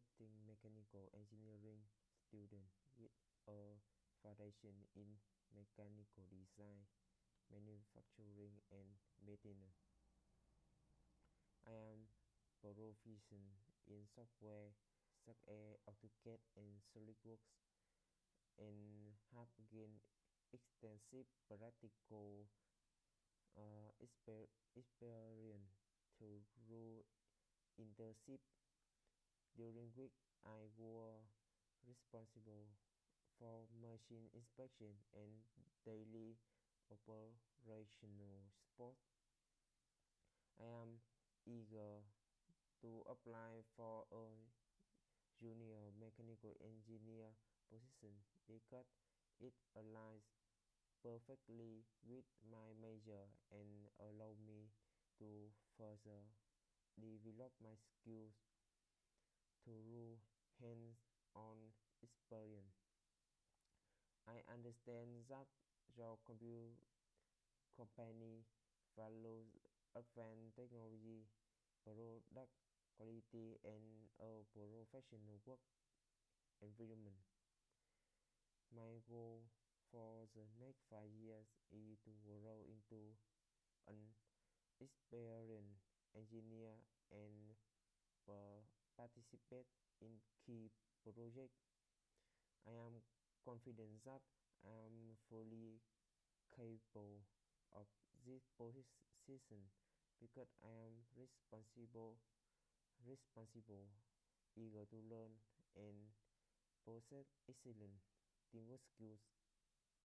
accepting mechanical engineering student with a foundation in mechanical design, manufacturing, and maintenance. I am proficient in software such as AutoCAD and SolidWorks and have gained extensive practical experience through internship during which I was responsible for machine inspection and daily operational support. I am eager to apply for a junior mechanical engineer position because it aligns perfectly with my major and allow me to further develop my skills through hands-on experience. I understand that your company values advanced technology, product quality, and a professional work environment. My goal for the next 5 years is to grow into an experienced engineer and participate in key projects. I am confident that I am fully capable of this position because I am responsible, eager to learn, and possess excellent teamwork skills.